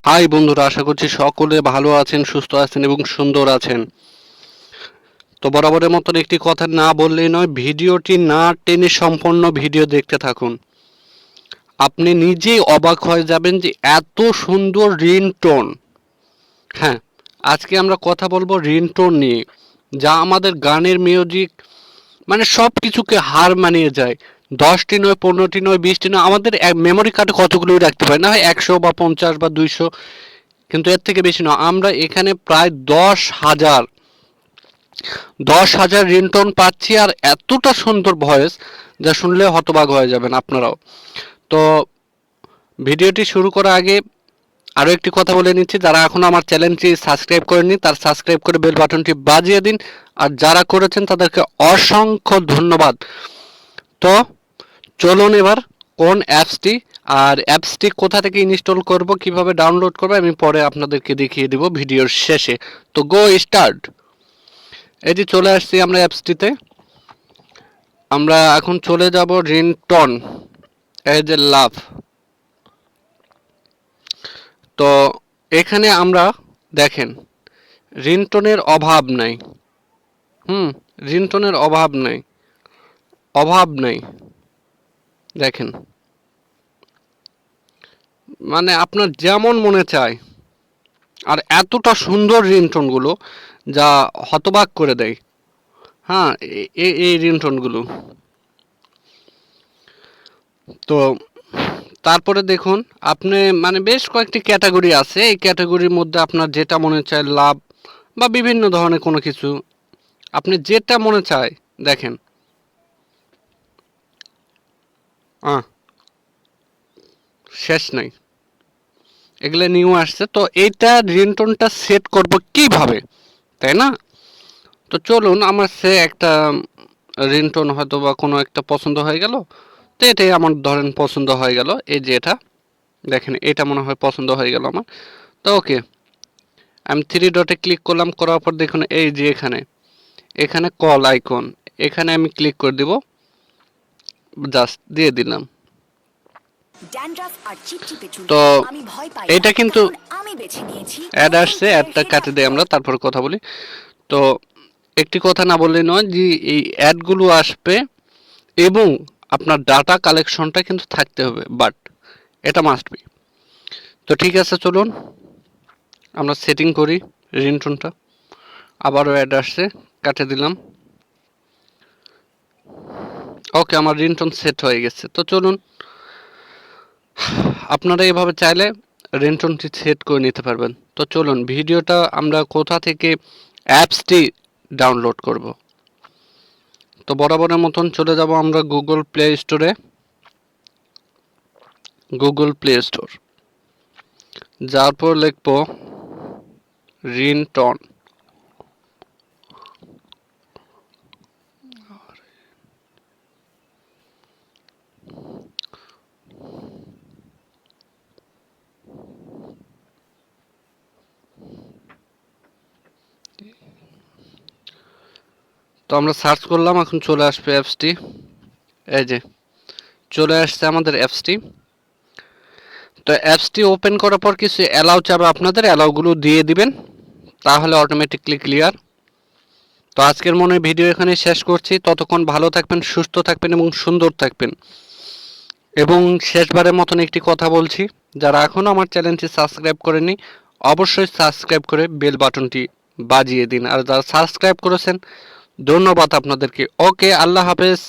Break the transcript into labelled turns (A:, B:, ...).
A: High বন্ধুরা, আশা করছি সকলে ভালো আছেন, সুস্থ আছেন এবং সুন্দর আছেন। তো বরাবরের মতন একটি কথা না বললেই নয়, ভিডিওটি না টেনে সম্পূর্ণ ভিডিও দেখতে থাকুন। আপনি নিজেই অবাক হয়ে যাবেন যে এত সুন্দর রিংটোন। হ্যাঁ, আজকে আমরা কথা বলবো রিংটোন নিয়ে, যা আমাদের গানের মিউজিক মানে সব কিছুকে হার মানিয়ে যায়। 10টি নয়, 15টি নয়, 20টি নয়, আমাদের মেমোরি কার্ডে কতগুলোই রাখতে পারি না হয় 100 বা 50 বা 200, কিন্তু এর থেকে বেশি নয়। আমরা এখানে প্রায় 10,000 রিংটোন পাচ্ছি, আর এতটা সুন্দর ভয়েস যা শুনলে হতবাক হয়ে যাবেন আপনারাও। তো ভিডিওটি শুরু করার আগে আরও একটি কথা বলে নিচ্ছি, যারা এখনও আমার চ্যানেলটি সাবস্ক্রাইব করেননি তার সাবস্ক্রাইব করে বেল বাটনটি বাজিয়ে দিন, আর যারা করেছেন তাদেরকে অসংখ্য ধন্যবাদ। তো চলুন এবার কোন অ্যাপসটি আর অ্যাপসটি কোথা থেকে ইনস্টল করব, কিভাবে ডাউনলোড করব, আমি পরে আপনাদেরকে দেখিয়ে দেব ভিডিওর শেষে। তো গো স্টার্ট। এই যে চলে আসছি আমরা অ্যাপসটিতে। আমরা এখন চলে যাব রিংটোন, এই যে লাভ। তো এখানে আমরা দেখেন রিংটোনের অভাব নাই। রিংটোনের অভাব নাই। দেখেন, মানে আপনার যেমন মনে চায়, আর এতটা সুন্দর রিংটোনগুলো যা হতবাক করে দেয়। হ্যাঁ, এই রিংটোনগুলো। তো তারপরে দেখুন, আপনি মানে বেশ কয়েকটি ক্যাটাগরি আছে, এই ক্যাটাগরির মধ্যে আপনার যেটা মনে চায়, লাভ বা বিভিন্ন ধরনের কোনো কিছু, আপনি যেটা মনে চায় দেখেন। শেষ নাই, এগুলো নিউ আসছে। তো এইটা রিংটোনটা সেট করব কিভাবে, তাই না? তো চলুন, আমার সে একটা রিংটোন হয়তো বা কোনো একটা পছন্দ হয়ে গেল। তো এটাই আমার ধরেন পছন্দ হয়ে গেল, এই যে এটা দেখেন, এটা মনে হয় পছন্দ হয়ে গেল আমার। তো ওকে, আমি থ্রি ডটে ক্লিক করলাম, করার পর দেখুন এই যে এখানে কল আইকন, এখানে আমি ক্লিক করে দিব, জাস্ট দিয়ে দিলাম। তো এটা কিন্তু অ্যাড আসছে, অ্যাডটা কাটে দেয় আমরা, তারপর কথা বলি। তো একটি কথা না বললেই নয় যে এই অ্যাডগুলো আসবে এবং আপনার ডাটা কালেকশনটা কিন্তু থাকতে হবে, বাট এটা মাস্ট বি। তো ঠিক আছে, চলুন আমরা সেটিং করি রিংটোনটা। আবারও অ্যাড আসছে, কাটে দিলাম। ওকে, আমার রিংটোন সেট হয়ে গেছে। তো চলুন, আপনারা এভাবে চাইলে রিংটোনটি সেট করে নিতে পারবেন। তো চলুন, ভিডিওটা আমরা কোথা থেকে অ্যাপসটি ডাউনলোড করব। তো বরাবরের মতন চলে যাব আমরা গুগল প্লে স্টোরে। গুগল প্লে স্টোর যাওয়ার পর লিখব রিংটোন। তো আমরা সার্চ করলাম, এখন চলে আসবে অ্যাপসটি। এই যে চলে আসছে আমাদের অ্যাপসটি। তো অ্যাপসটি ওপেন করার পর কিছু অ্যালাউ চাবে আপনাদের, অ্যালাউগুলো দিয়ে দিবেন, তাহলে অটোমেটিকলি ক্লিয়ার। তো আজকের মনে ভিডিও এখানে শেষ করছি। ততক্ষণ ভালো থাকবেন, সুস্থ থাকবেন এবং সুন্দর থাকবেন। এবং শেষবারের মতন একটি কথা বলছি, যারা এখনও আমার চ্যানেলটি সাবস্ক্রাইব করেনি অবশ্যই সাবস্ক্রাইব করে বেল বাটনটি বাজিয়ে দিন, আর যারা সাবস্ক্রাইব করেছেন ধন্যবাদ আপনাদেরকে। ওকে, আল্লাহ হাফেজ।